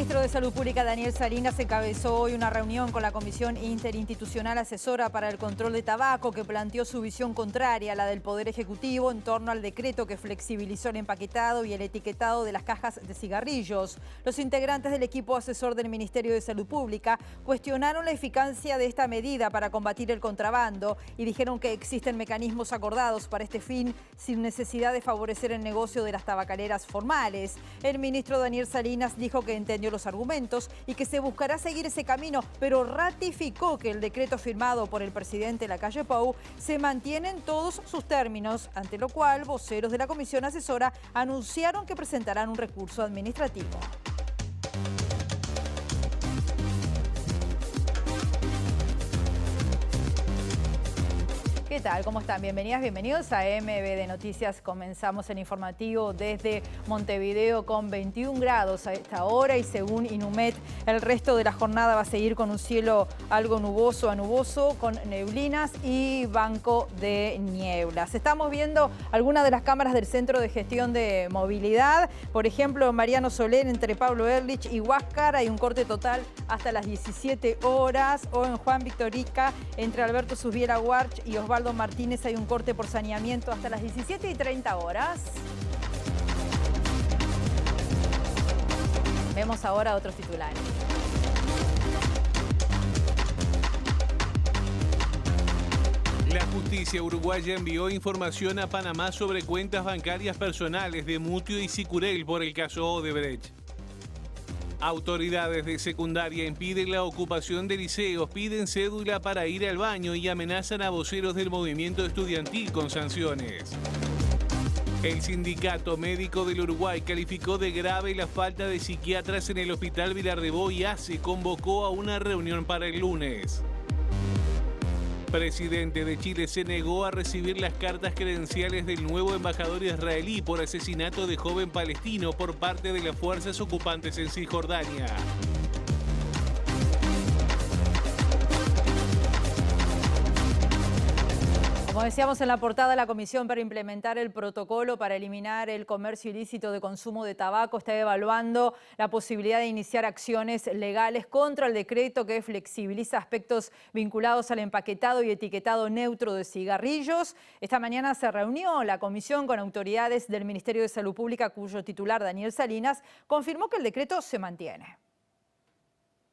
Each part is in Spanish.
ministro de Salud Pública, Daniel Salinas, encabezó hoy una reunión con la Comisión Interinstitucional Asesora para el Control de Tabaco, que planteó su visión contraria a la del Poder Ejecutivo en torno al decreto que flexibilizó el empaquetado y el etiquetado de las cajas de cigarrillos. Los integrantes del equipo asesor del Ministerio de Salud Pública cuestionaron la eficacia de esta medida para combatir el contrabando y dijeron que existen mecanismos acordados para este fin sin necesidad de favorecer el negocio de las tabacaleras formales. El ministro Daniel Salinas dijo que entendió los argumentos y que se buscará seguir ese camino, pero ratificó que el decreto firmado por el presidente Lacalle Pou se mantiene en todos sus términos, ante lo cual voceros de la comisión asesora anunciaron que presentarán un recurso administrativo. ¿Qué tal? ¿Cómo están? Bienvenidas, bienvenidos a MBD Noticias. Comenzamos el informativo desde Montevideo con 21 grados a esta hora y según Inumet, el resto de la jornada va a seguir con un cielo algo nuboso a nuboso, con neblinas y banco de nieblas. Estamos viendo algunas de las cámaras del Centro de Gestión de Movilidad. Por ejemplo, Mariano Soler entre Pablo Ehrlich y Huáscar hay un corte total hasta las 17 horas. O en Juan Victorica entre Alberto Subiera Warch y Osvaldo Martínez hay un corte por saneamiento hasta las 17:30 horas. Vemos ahora otros titulares. La justicia uruguaya envió información a Panamá sobre cuentas bancarias personales de Mutio y Sicurel por el caso Odebrecht. Autoridades de secundaria impiden la ocupación de liceos, piden cédula para ir al baño y amenazan a voceros del movimiento estudiantil con sanciones. El Sindicato Médico del Uruguay calificó de grave la falta de psiquiatras en el Hospital Vilar de Bo y ACE convocó a una reunión para el lunes. Presidente de Chile se negó a recibir las cartas credenciales del nuevo embajador israelí por asesinato de joven palestino por parte de las fuerzas ocupantes en Cisjordania. Como decíamos en la portada, la Comisión para implementar el protocolo para eliminar el comercio ilícito de consumo de tabaco está evaluando la posibilidad de iniciar acciones legales contra el decreto que flexibiliza aspectos vinculados al empaquetado y etiquetado neutro de cigarrillos. Esta mañana se reunió la comisión con autoridades del Ministerio de Salud Pública, cuyo titular, Daniel Salinas, confirmó que el decreto se mantiene.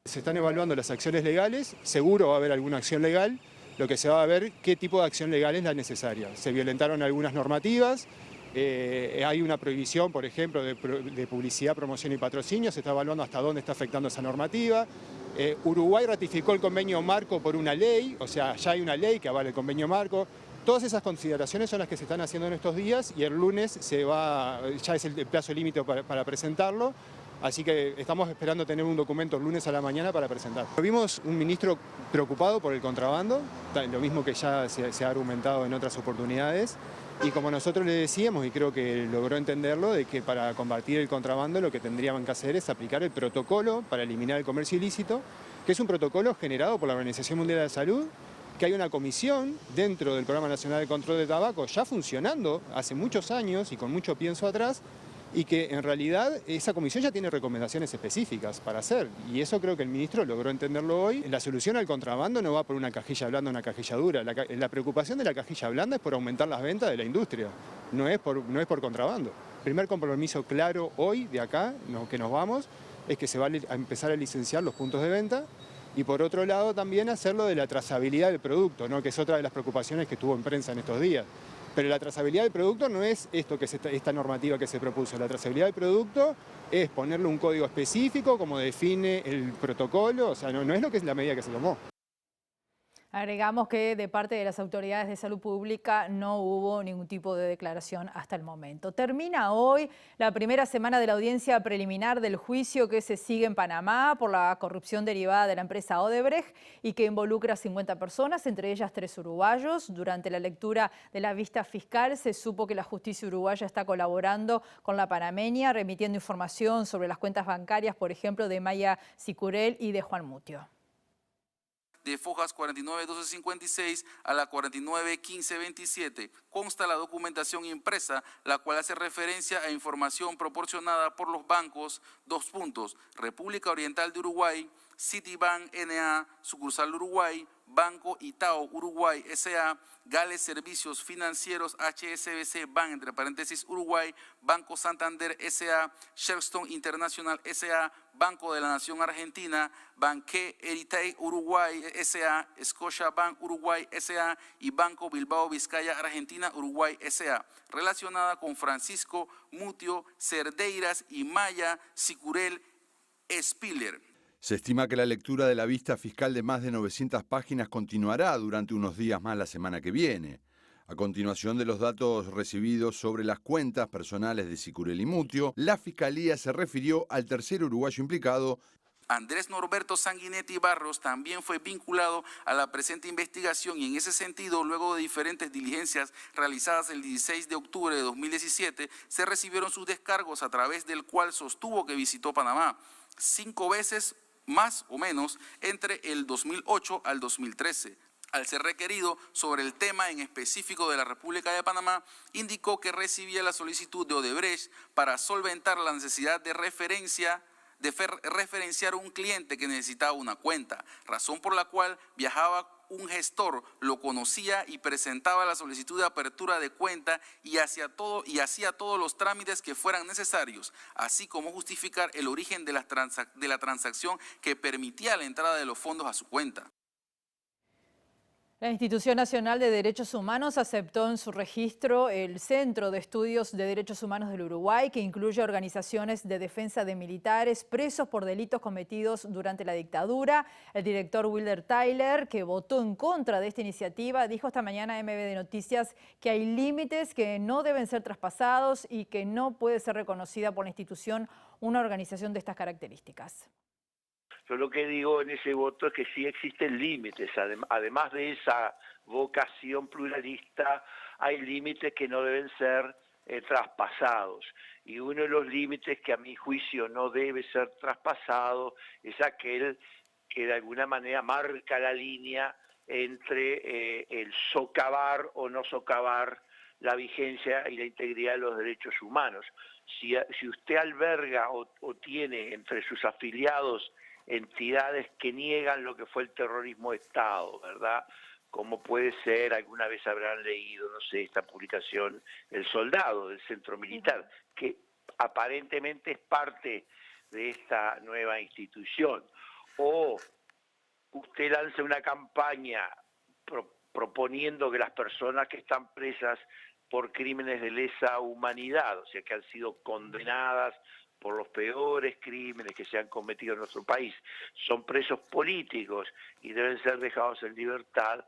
Se están evaluando las acciones legales, seguro va a haber alguna acción legal. Lo que se va a ver qué tipo de acción legal es la necesaria. Se violentaron algunas normativas, hay una prohibición, por ejemplo, de publicidad, promoción y patrocinio, se está evaluando hasta dónde está afectando esa normativa. Uruguay ratificó el convenio marco por una ley, o sea, ya hay una ley que avala el convenio marco. Todas esas consideraciones son las que se están haciendo en estos días y el lunes ya es el plazo límite para presentarlo. Así que estamos esperando tener un documento el lunes a la mañana para presentar. Vimos un ministro preocupado por el contrabando, lo mismo que ya se ha argumentado en otras oportunidades. Y como nosotros le decíamos, y creo que logró entenderlo, de que para combatir el contrabando lo que tendrían que hacer es aplicar el protocolo para eliminar el comercio ilícito, que es un protocolo generado por la Organización Mundial de la Salud, que hay una comisión dentro del Programa Nacional de Control de Tabaco ya funcionando hace muchos años y con mucho pienso atrás, y que en realidad esa comisión ya tiene recomendaciones específicas para hacer. Y eso creo que el ministro logró entenderlo hoy. La solución al contrabando no va por una cajilla blanda o una cajilla dura. La preocupación de la cajilla blanda es por aumentar las ventas de la industria, no es por contrabando. El primer compromiso claro hoy, de acá, que nos vamos, es que se va a empezar a licenciar los puntos de venta. Y por otro lado también hacerlo de la trazabilidad del producto, ¿no? Que es otra de las preocupaciones que estuvo en prensa en estos días. Pero la trazabilidad del producto no es esta normativa que se propuso. La trazabilidad del producto es ponerle un código específico, como define el protocolo, o sea, no es lo que es la medida que se tomó. Agregamos que de parte de las autoridades de salud pública no hubo ningún tipo de declaración hasta el momento. Termina hoy la primera semana de la audiencia preliminar del juicio que se sigue en Panamá por la corrupción derivada de la empresa Odebrecht y que involucra a 50 personas, entre ellas 3 uruguayos. Durante la lectura de la vista fiscal se supo que la justicia uruguaya está colaborando con la panameña, remitiendo información sobre las cuentas bancarias, por ejemplo, de Maya Sicurel y de Juan Mutio. de fojas 49.12.56 a la 49.15.27. Consta la documentación impresa, la cual hace referencia a información proporcionada por los bancos, República Oriental de Uruguay, Citibank N.A., sucursal Uruguay, Banco Itaú Uruguay S.A., Gales Servicios Financieros HSBC Bank, entre paréntesis Uruguay, Banco Santander S.A., Sherstone International S.A., Banco de la Nación Argentina, Banque Heritage Uruguay S.A., Scotiabank Uruguay S.A. y Banco Bilbao Vizcaya Argentina Uruguay S.A., relacionada con Francisco Mutio Cerdeiras y Maya Sicurel Spiller. Se estima que la lectura de la vista fiscal de más de 900 páginas continuará durante unos días más la semana que viene. A continuación de los datos recibidos sobre las cuentas personales de Sicurel y Mutio, la Fiscalía se refirió al tercer uruguayo implicado. Andrés Norberto Sanguinetti Barros también fue vinculado a la presente investigación y en ese sentido, luego de diferentes diligencias realizadas el 16 de octubre de 2017, se recibieron sus descargos a través del cual sostuvo que visitó Panamá 5 veces más o menos entre el 2008 al 2013. Al ser requerido sobre el tema en específico de la República de Panamá, indicó que recibía la solicitud de Odebrecht para solventar la necesidad de referenciar un cliente que necesitaba una cuenta, razón por la cual viajaba un gestor, lo conocía y presentaba la solicitud de apertura de cuenta y hacía todos los trámites que fueran necesarios, así como justificar el origen de la transacción que permitía la entrada de los fondos a su cuenta. La Institución Nacional de Derechos Humanos aceptó en su registro el Centro de Estudios de Derechos Humanos del Uruguay, que incluye organizaciones de defensa de militares presos por delitos cometidos durante la dictadura. El director Wilder Tyler, que votó en contra de esta iniciativa, dijo esta mañana a MBD Noticias que hay límites que no deben ser traspasados y que no puede ser reconocida por la institución una organización de estas características. Yo lo que digo en ese voto es que sí existen límites, además de esa vocación pluralista, hay límites que no deben ser traspasados. Y uno de los límites que a mi juicio no debe ser traspasado es aquel que de alguna manera marca la línea entre el socavar o no socavar la vigencia y la integridad de los derechos humanos. Si usted alberga o tiene entre sus afiliados entidades que niegan lo que fue el terrorismo de Estado, ¿verdad? Como puede ser, alguna vez habrán leído, no sé, esta publicación, El Soldado, del Centro Militar, que aparentemente es parte de esta nueva institución. O usted lanza una campaña proponiendo que las personas que están presas por crímenes de lesa humanidad, o sea, que han sido condenadas por los peores crímenes que se han cometido en nuestro país, son presos políticos y deben ser dejados en libertad,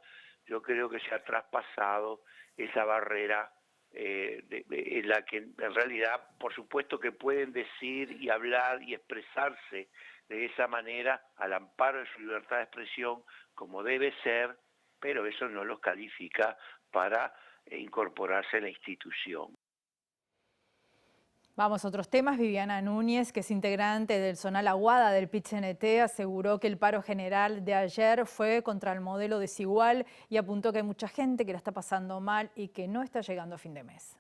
yo creo que se ha traspasado esa barrera en la que en realidad, por supuesto que pueden decir y hablar y expresarse de esa manera al amparo de su libertad de expresión como debe ser, pero eso no los califica para incorporarse a la institución. Vamos a otros temas. Viviana Núñez, que es integrante del Zonal Aguada del PIT-CNT, aseguró que el paro general de ayer fue contra el modelo desigual y apuntó que hay mucha gente que la está pasando mal y que no está llegando a fin de mes.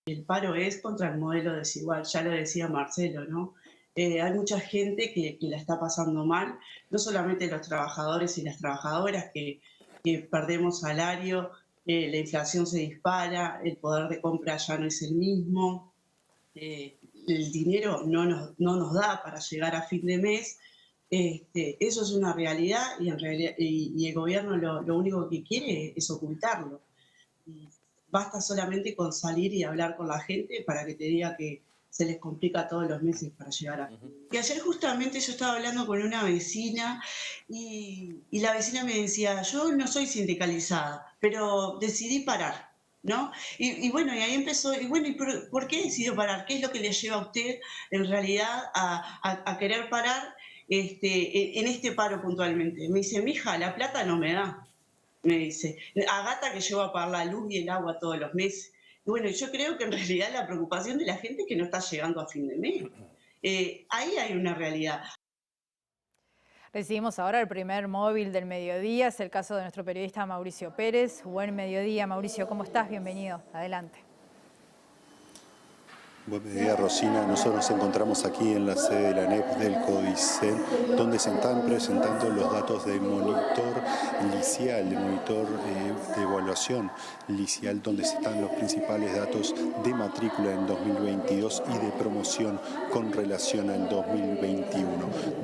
El paro es contra el modelo desigual, ya lo decía Marcelo, ¿no? Hay mucha gente que la está pasando mal, no solamente los trabajadores y las trabajadoras que perdemos salario, la inflación se dispara, el poder de compra ya no es el mismo. El dinero no nos da para llegar a fin de mes. Eso es una realidad y el gobierno lo único que quiere es ocultarlo. Y basta solamente con salir y hablar con la gente para que te diga que se les complica todos los meses para llegar a fin de mes. Y ayer justamente yo estaba hablando con una vecina y la vecina me decía, yo no soy sindicalizada, pero decidí parar, ¿no? Y bueno, y ahí empezó, y bueno, ¿por qué decidió parar? ¿Qué es lo que le lleva a usted en realidad a querer parar en este paro puntualmente? Me dice, mija, la plata no me da, me dice. Agata que lleva a pagar la luz y el agua todos los meses. Y bueno, yo creo que en realidad la preocupación de la gente es que no está llegando a fin de mes. Ahí hay una realidad. Recibimos ahora el primer móvil del mediodía, es el caso de nuestro periodista Mauricio Pérez. Buen mediodía, Mauricio, ¿cómo estás? Bienvenido, adelante. Buen mediodía, Rosina. Nosotros nos encontramos aquí en la sede de la ANEP del CODICEN, donde se están presentando los datos del monitor licial, el monitor de evaluación licial, donde están los principales datos de matrícula en 2022 y de promoción con relación al 2021.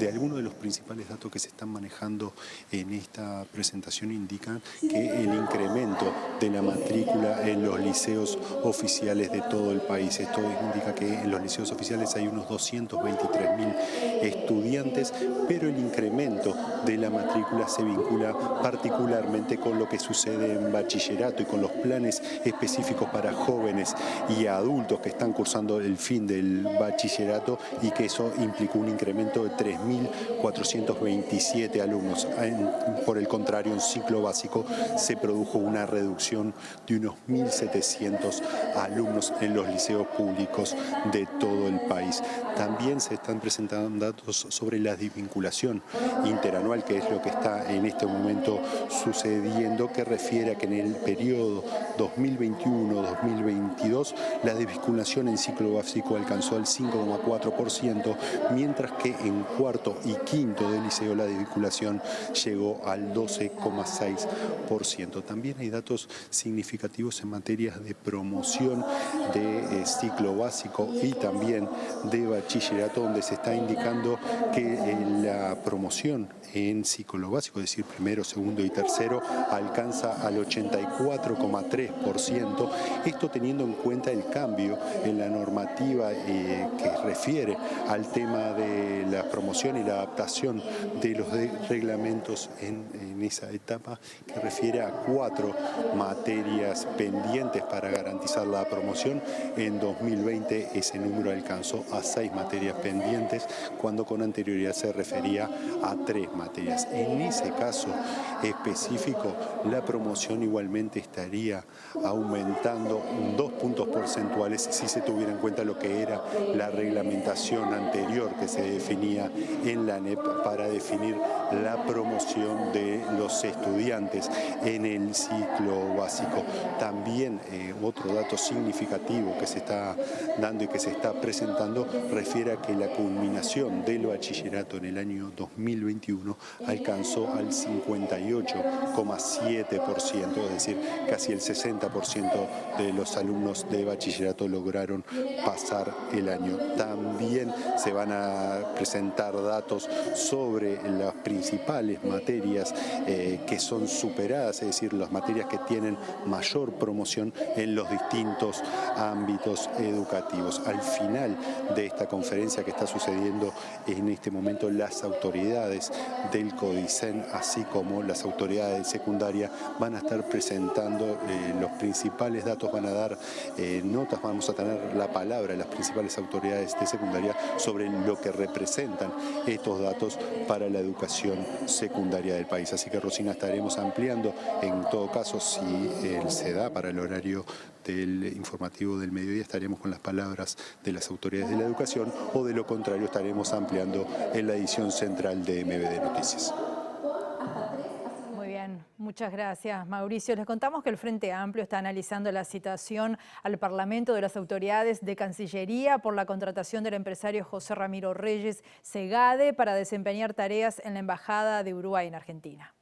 De algunos de los principales datos que se están manejando en esta presentación indican que el incremento de la matrícula en los liceos oficiales de todo el país. Esto indica que en los liceos oficiales hay unos 223.000 estudiantes, pero el incremento de la matrícula se vincula particularmente con lo que sucede en bachillerato y con los planes específicos para jóvenes y adultos que están cursando el fin del bachillerato, y que eso implicó un incremento de 3.427 alumnos. Por el contrario, en ciclo básico se produjo una reducción de unos 1.700 alumnos en los liceos públicos de todo el país. También se están presentando datos sobre la desvinculación interanual, que es lo que está en este momento sucediendo, que refiere a que en el periodo 2021-2022 la desvinculación en ciclo básico alcanzó el 5,4%, mientras que en cuarto y quinto de liceo la desvinculación llegó al 12,6%. También hay datos significativos en materias de promoción de ciclo básico y también de bachillerato, donde se está indicando que la promoción en ciclo básico, es decir, primero, segundo y tercero, alcanza al 84,3%. Esto teniendo en cuenta el cambio en la normativa que refiere al tema de la promoción y la adaptación de los reglamentos en esa etapa, que refiere a 4 materias pendientes para garantizar la promoción. En 2020 ese número alcanzó a 6 materias pendientes, cuando con anterioridad se refería a 3 materias. En ese caso específico, la promoción igualmente estaría aumentando 2 puntos porcentuales si se tuviera en cuenta lo que era la reglamentación anterior que se definía en la ANEP para definir la promoción de los estudiantes en el ciclo básico. También otro dato significativo que se está dando y que se está presentando refiere a que la culminación del bachillerato en el año 2021 alcanzó al 58,7%, es decir, casi el 60% de los alumnos de bachillerato lograron pasar el año. También se van a presentar datos sobre las principales materias que son superadas, es decir, las materias que tienen mayor promoción en los distintos ámbitos educativos. Al final de esta conferencia que está sucediendo en este momento, las autoridades del CODICEN, así como las autoridades de secundaria, van a estar presentando los principales datos, van a dar notas, vamos a tener la palabra de las principales autoridades de secundaria sobre lo que representan estos datos para la educación secundaria del país. Así que, Rosina, estaremos ampliando, en todo caso, si se da para el horario del informativo del mediodía, estaremos con las palabras de las autoridades de la educación, o de lo contrario estaremos ampliando en la edición central de MBD Noticias. Muy bien, muchas gracias, Mauricio. Les contamos que el Frente Amplio está analizando la citación al Parlamento de las autoridades de Cancillería por la contratación del empresario José Ramiro Reyes Segade para desempeñar tareas en la Embajada de Uruguay en Argentina.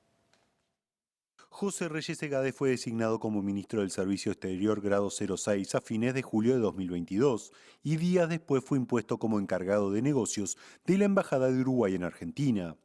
José Reyes Segade fue designado como ministro del Servicio Exterior grado 06 a fines de julio de 2022 y días después fue impuesto como encargado de negocios de la Embajada de Uruguay en Argentina.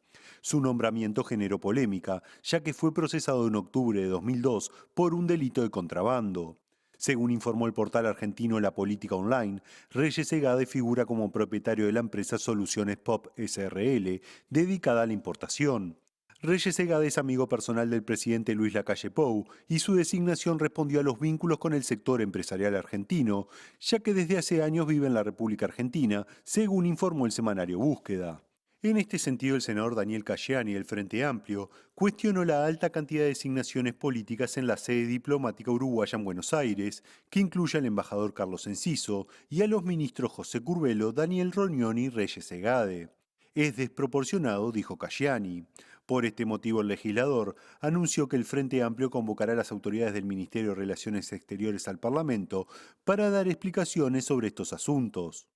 Su nombramiento generó polémica, ya que fue procesado en octubre de 2002 por un delito de contrabando. Según informó el portal argentino La Política Online, Reyes Segade figura como propietario de la empresa Soluciones Pop SRL, dedicada a la importación. Reyes Segade es amigo personal del presidente Luis Lacalle Pou y su designación respondió a los vínculos con el sector empresarial argentino, ya que desde hace años vive en la República Argentina, según informó el semanario Búsqueda. En este sentido, el senador Daniel Cayani del Frente Amplio cuestionó la alta cantidad de designaciones políticas en la sede diplomática uruguaya en Buenos Aires, que incluye al embajador Carlos Enciso y a los ministros José Curbelo, Daniel Rognoni y Reyes Segade. es desproporcionado, dijo Casciani. Por este motivo, el legislador anunció que el Frente Amplio convocará a las autoridades del Ministerio de Relaciones Exteriores al Parlamento para dar explicaciones sobre estos asuntos.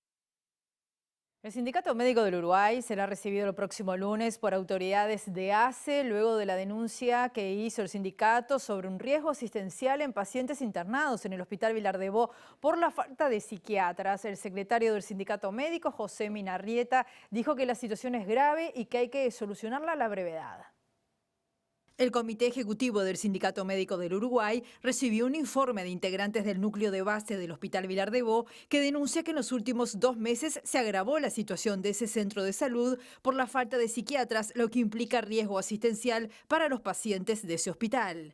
El Sindicato Médico del Uruguay será recibido el próximo lunes por autoridades de ACE luego de la denuncia que hizo el sindicato sobre un riesgo asistencial en pacientes internados en el Hospital Vilar de Bo por la falta de psiquiatras. El secretario del Sindicato Médico, José Minarrieta, dijo que la situación es grave y que hay que solucionarla a la brevedad. El Comité Ejecutivo del Sindicato Médico del Uruguay recibió un informe de integrantes del núcleo de base del Hospital Vilar de Bo que denuncia que en los últimos 2 meses se agravó la situación de ese centro de salud por la falta de psiquiatras, lo que implica riesgo asistencial para los pacientes de ese hospital.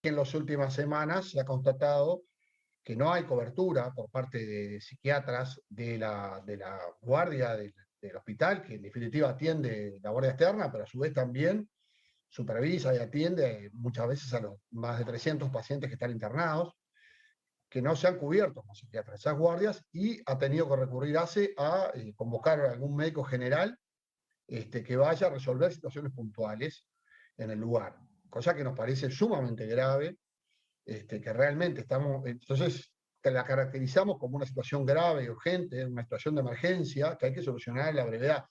En las últimas semanas se ha constatado que no hay cobertura por parte de psiquiatras de la guardia del hospital, que en definitiva atiende la guardia externa, pero a su vez también supervisa y atiende muchas veces a los más de 300 pacientes que están internados, que no se han cubierto con psiquiatras esas guardias, y ha tenido que recurrir ACE a convocar a algún médico general que vaya a resolver situaciones puntuales en el lugar, cosa que nos parece sumamente grave, que realmente estamos, entonces la caracterizamos como una situación grave y urgente, una situación de emergencia que hay que solucionar a la brevedad.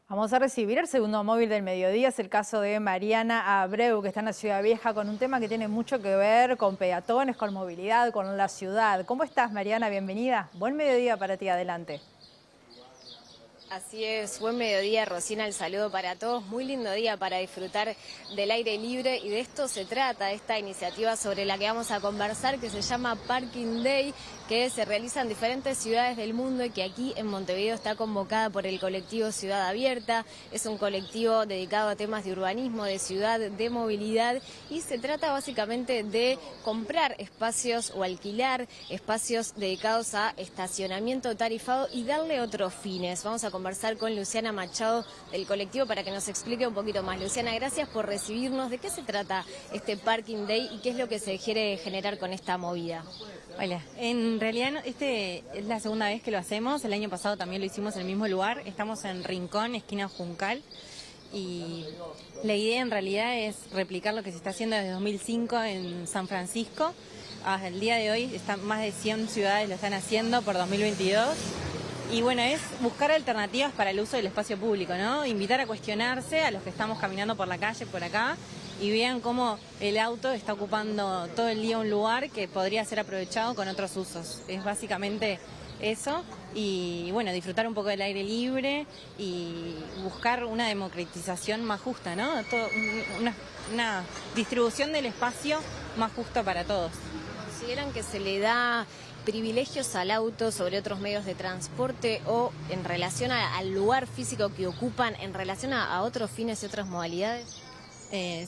Vamos a recibir el segundo móvil del mediodía, es el caso de Mariana Abreu, que está en la Ciudad Vieja, con un tema que tiene mucho que ver con peatones, con movilidad, con la ciudad. ¿Cómo estás, Mariana? Bienvenida. Buen mediodía para ti, adelante. Así es, buen mediodía, Rosina, el saludo para todos. Muy lindo día para disfrutar del aire libre, y de esto se trata esta iniciativa sobre la que vamos a conversar, que se llama Parking Day, que se realiza en diferentes ciudades del mundo y que aquí en Montevideo está convocada por el colectivo Ciudad Abierta. Es un colectivo dedicado a temas de urbanismo, de ciudad, de movilidad, y se trata básicamente de comprar espacios o alquilar espacios dedicados a estacionamiento tarifado y darle otros fines. Vamos a conversar con Luciana Machado del colectivo para que nos explique un poquito más. Luciana, gracias por recibirnos. ¿De qué se trata este Parking Day y qué es lo que se quiere generar con esta movida? Hola, en realidad es la segunda vez que lo hacemos. El año pasado también lo hicimos en el mismo lugar. Estamos en Rincón, esquina Juncal, y la idea en realidad es replicar lo que se está haciendo desde 2005 en San Francisco. Hasta el día de hoy más de 100 ciudades lo están haciendo por 2022. Y bueno, es buscar alternativas para el uso del espacio público, ¿no? Invitar a cuestionarse a los que estamos caminando por la calle, por acá, y vean cómo el auto está ocupando todo el día un lugar que podría ser aprovechado con otros usos. Es básicamente eso, y bueno, disfrutar un poco del aire libre y buscar una democratización más justa, ¿no? Una distribución del espacio más justo para todos. ¿Consideran que se le da privilegios al auto sobre otros medios de transporte, o en relación al lugar físico que ocupan, en relación a otros fines y otras modalidades?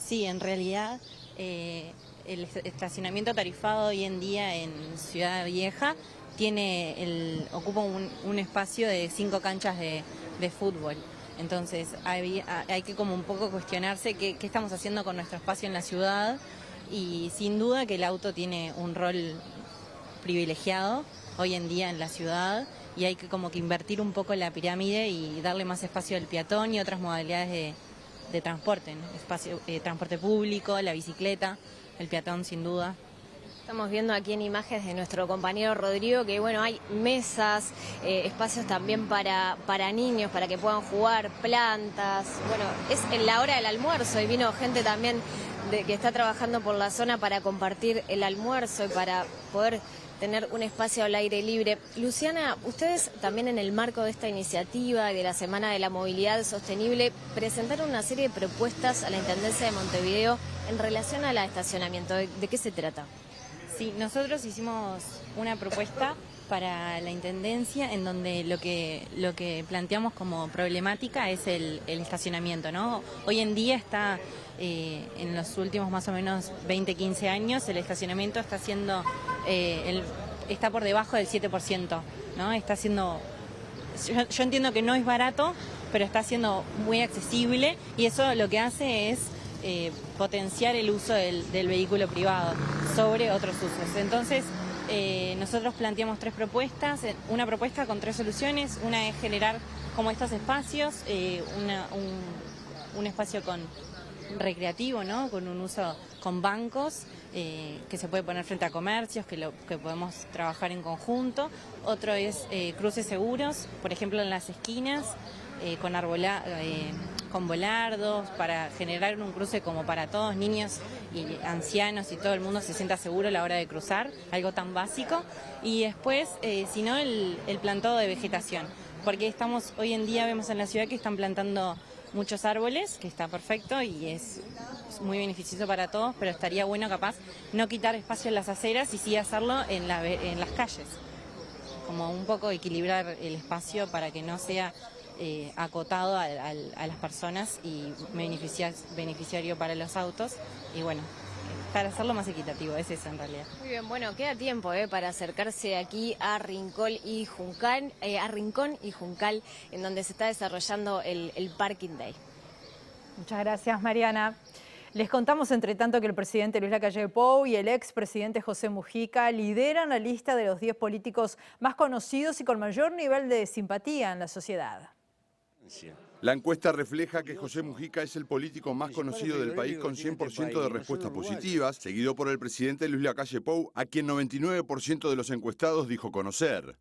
Sí, en realidad el estacionamiento tarifado hoy en día en Ciudad Vieja ocupa un espacio de 5 canchas de fútbol. Entonces hay que como un poco cuestionarse qué estamos haciendo con nuestro espacio en la ciudad, y sin duda que el auto tiene un rol privilegiado hoy en día en la ciudad, y hay que como que invertir un poco la pirámide y darle más espacio al peatón y otras modalidades de transporte, ¿no? Transporte público, la bicicleta, el peatón sin duda. Estamos viendo aquí en imágenes de nuestro compañero Rodrigo que bueno, hay mesas, espacios también para niños, para que puedan jugar, plantas. Bueno, es en la hora del almuerzo y vino gente también que está trabajando por la zona para compartir el almuerzo y para poder tener un espacio al aire libre. Luciana, ustedes también en el marco de esta iniciativa y de la Semana de la Movilidad Sostenible presentaron una serie de propuestas a la Intendencia de Montevideo en relación al estacionamiento. ¿De qué se trata? Sí, nosotros hicimos una propuesta para la Intendencia en donde lo que planteamos como problemática es el estacionamiento, ¿no? Hoy en día está, en los últimos más o menos 20, 15 años, el estacionamiento está siendo, está por debajo del 7%, ¿no? Está siendo, yo entiendo que no es barato, pero está siendo muy accesible, y eso lo que hace es potenciar el uso del vehículo privado sobre otros usos. Entonces, nosotros planteamos 3 propuestas, una propuesta con 3 soluciones. Una es generar como estos espacios, un espacio recreativo, ¿no? Con un uso con bancos, que se puede poner frente a comercios, que podemos trabajar en conjunto. Otro es cruces seguros, por ejemplo en las esquinas, con volardos, para generar un cruce como para todos, niños y ancianos y todo el mundo se sienta seguro a la hora de cruzar, algo tan básico. Y después, si no, el plantado de vegetación, porque hoy en día vemos en la ciudad que están plantando muchos árboles, que está perfecto y es muy beneficioso para todos, pero estaría bueno capaz no quitar espacio en las aceras y sí hacerlo en las calles, como un poco equilibrar el espacio para que no sea acotado a las personas y beneficiario para los autos, y bueno, para hacerlo más equitativo, es eso en realidad. Muy bien, bueno, queda tiempo para acercarse aquí a Rincón y Juncal, en donde se está desarrollando el Parking Day. Muchas gracias, Mariana. Les contamos, entre tanto, que el presidente Luis Lacalle Pou y el expresidente José Mujica lideran la lista de los 10 políticos más conocidos y con mayor nivel de simpatía en la sociedad. La encuesta refleja que José Mujica es el político más conocido del país con 100% de respuestas positivas, seguido por el presidente Luis Lacalle Pou, a quien 99% de los encuestados dijo conocer.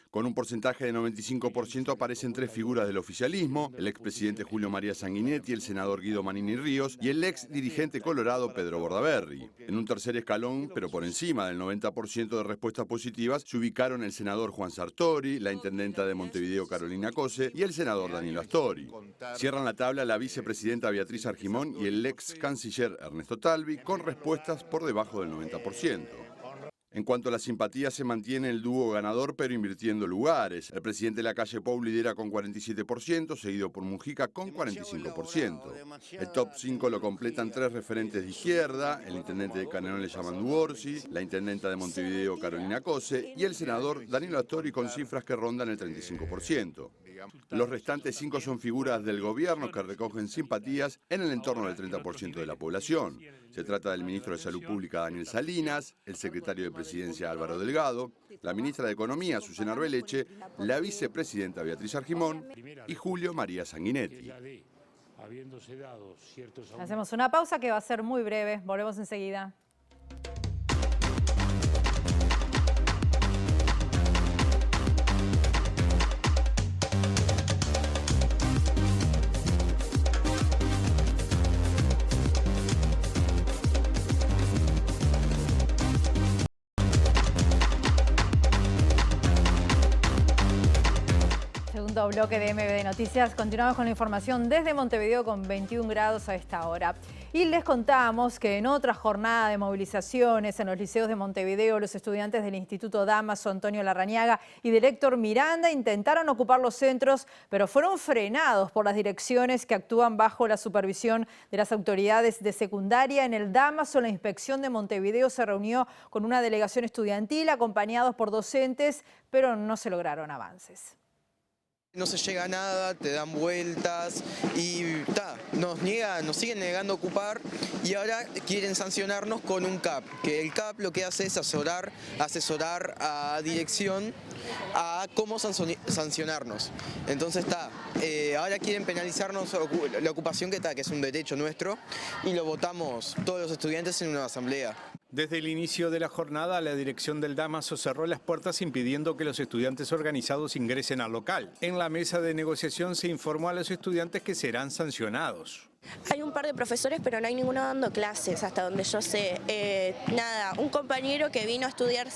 Con un porcentaje de 95% aparecen 3 figuras del oficialismo: el expresidente Julio María Sanguinetti, el senador Guido Manini Ríos y el ex dirigente colorado Pedro Bordaberry. En un tercer escalón, pero por encima del 90% de respuestas positivas, se ubicaron el senador Juan Sartori, la intendenta de Montevideo Carolina Cose y el senador Danilo Astori. Cierran la tabla la vicepresidenta Beatriz Argimón y el ex canciller Ernesto Talvi, con respuestas por debajo del 90%. En cuanto a la simpatía, se mantiene el dúo ganador, pero invirtiendo lugares. El presidente Lacalle Pou lidera con 47%, seguido por Mujica con 45%. El top 5 lo completan 3 referentes de izquierda: el intendente de Canelones Yamandu Orsi, la intendenta de Montevideo Carolina Cose y el senador Danilo Astori, con cifras que rondan el 35%. Los restantes 5 son figuras del gobierno que recogen simpatías en el entorno del 30% de la población. Se trata del ministro de Salud Pública Daniel Salinas, el secretario de Presidencia Álvaro Delgado, la ministra de Economía Susana Arbeleche, la vicepresidenta Beatriz Argimón y Julio María Sanguinetti. Hacemos una pausa que va a ser muy breve, volvemos enseguida. Segundo bloque de MBD Noticias. Continuamos con la información desde Montevideo con 21 grados a esta hora. Y les contamos que en otra jornada de movilizaciones en los liceos de Montevideo, los estudiantes del Instituto Dámaso Antonio Larrañaga y del Héctor Miranda intentaron ocupar los centros, pero fueron frenados por las direcciones que actúan bajo la supervisión de las autoridades de secundaria. En el Dámaso, la inspección de Montevideo se reunió con una delegación estudiantil acompañados por docentes, pero no se lograron avances. No se llega a nada, te dan vueltas y nos siguen negando ocupar, y ahora quieren sancionarnos con un CAP, que el CAP lo que hace es asesorar a dirección a cómo sancionarnos. Entonces ahora quieren penalizarnos la ocupación que es un derecho nuestro, y lo votamos todos los estudiantes en una asamblea. Desde el inicio de la jornada, la dirección del Dámaso cerró las puertas impidiendo que los estudiantes organizados ingresen al local. En la mesa de negociación se informó a los estudiantes que serán sancionados. Hay un par de profesores, pero no hay ninguno dando clases, hasta donde yo sé. Un compañero que vino a estudiar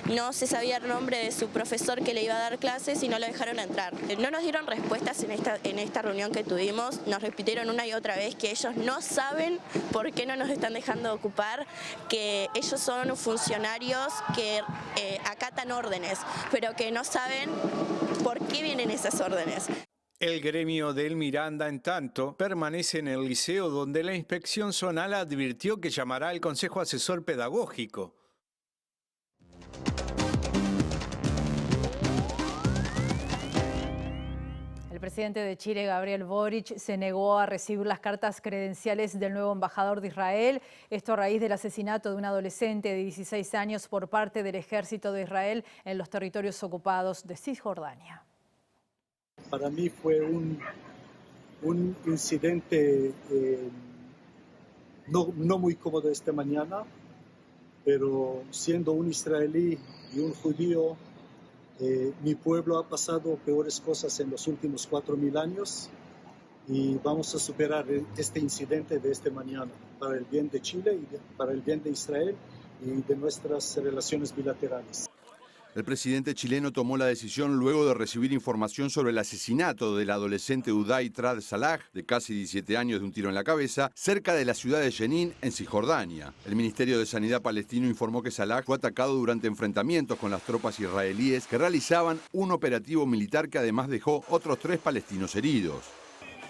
no se sabía el nombre de su profesor que le iba a dar clases y no lo dejaron entrar. No nos dieron respuestas en esta reunión que tuvimos, nos repitieron una y otra vez que ellos no saben por qué no nos están dejando ocupar, que ellos son funcionarios que acatan órdenes, pero que no saben por qué vienen esas órdenes. El gremio del Miranda, en tanto, permanece en el liceo, donde la inspección zonal advirtió que llamará al Consejo Asesor Pedagógico. El presidente de Chile, Gabriel Boric, se negó a recibir las cartas credenciales del nuevo embajador de Israel. Esto a raíz del asesinato de un adolescente de 16 años por parte del ejército de Israel en los territorios ocupados de Cisjordania. Para mí fue un incidente no muy cómodo esta mañana, pero siendo un israelí y un judío, mi pueblo ha pasado peores cosas en los últimos 4.000 años y vamos a superar este incidente de esta mañana para el bien de Chile y para el bien de Israel y de nuestras relaciones bilaterales. El presidente chileno tomó la decisión luego de recibir información sobre el asesinato del adolescente Uday Trad Salah, de casi 17 años de un tiro en la cabeza, cerca de la ciudad de Jenin, en Cisjordania. El Ministerio de Sanidad palestino informó que Salah fue atacado durante enfrentamientos con las tropas israelíes que realizaban un operativo militar que además dejó otros 3 palestinos heridos.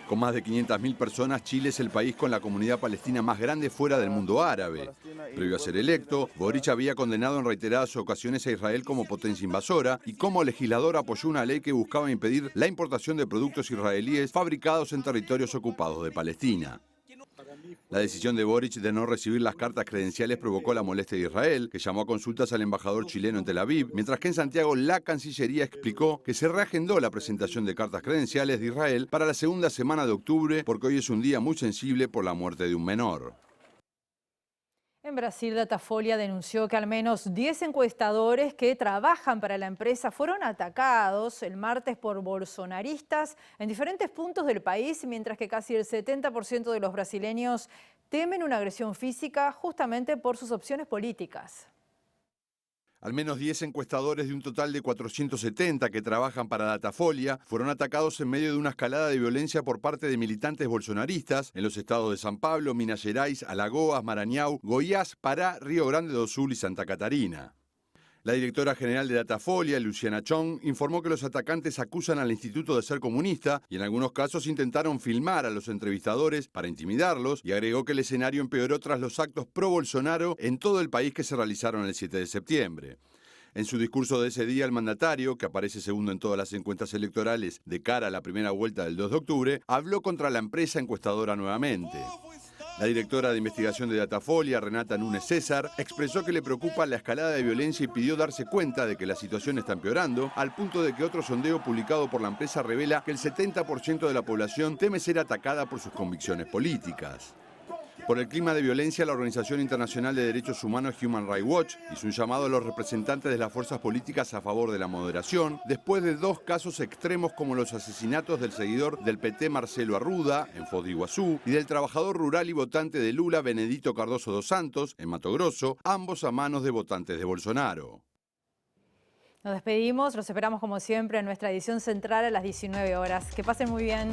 Con más de 500.000 personas, Chile es el país con la comunidad palestina más grande fuera del mundo árabe. Previo a ser electo, Boric había condenado en reiteradas ocasiones a Israel como potencia invasora y como legislador apoyó una ley que buscaba impedir la importación de productos israelíes fabricados en territorios ocupados de Palestina. La decisión de Boric de no recibir las cartas credenciales provocó la molestia de Israel, que llamó a consultas al embajador chileno en Tel Aviv, mientras que en Santiago la Cancillería explicó que se reagendó la presentación de cartas credenciales de Israel para la segunda semana de octubre porque hoy es un día muy sensible por la muerte de un menor. En Brasil, Datafolha denunció que al menos 10 encuestadores que trabajan para la empresa fueron atacados el martes por bolsonaristas en diferentes puntos del país, mientras que casi el 70% de los brasileños temen una agresión física justamente por sus opciones políticas. Al menos 10 encuestadores de un total de 470 que trabajan para Datafolha fueron atacados en medio de una escalada de violencia por parte de militantes bolsonaristas en los estados de São Paulo, Minas Gerais, Alagoas, Maranhão, Goiás, Pará, Río Grande do Sul y Santa Catarina. La directora general de Datafolha, Luciana Chong, informó que los atacantes acusan al instituto de ser comunista y en algunos casos intentaron filmar a los entrevistadores para intimidarlos y agregó que el escenario empeoró tras los actos pro-Bolsonaro en todo el país que se realizaron el 7 de septiembre. En su discurso de ese día, el mandatario, que aparece segundo en todas las encuestas electorales de cara a la primera vuelta del 2 de octubre, habló contra la empresa encuestadora nuevamente. La directora de investigación de Datafolha, Renata Nunes César, expresó que le preocupa la escalada de violencia y pidió darse cuenta de que la situación está empeorando, al punto de que otro sondeo publicado por la empresa revela que el 70% de la población teme ser atacada por sus convicciones políticas. Por el clima de violencia, la Organización Internacional de Derechos Humanos Human Rights Watch hizo un llamado a los representantes de las fuerzas políticas a favor de la moderación, después de 2 casos extremos como los asesinatos del seguidor del PT Marcelo Arruda, en Foz de Iguazú, y del trabajador rural y votante de Lula Benedito Cardoso dos Santos, en Mato Grosso, ambos a manos de votantes de Bolsonaro. Nos despedimos, los esperamos como siempre en nuestra edición central a las 19 horas. Que pasen muy bien.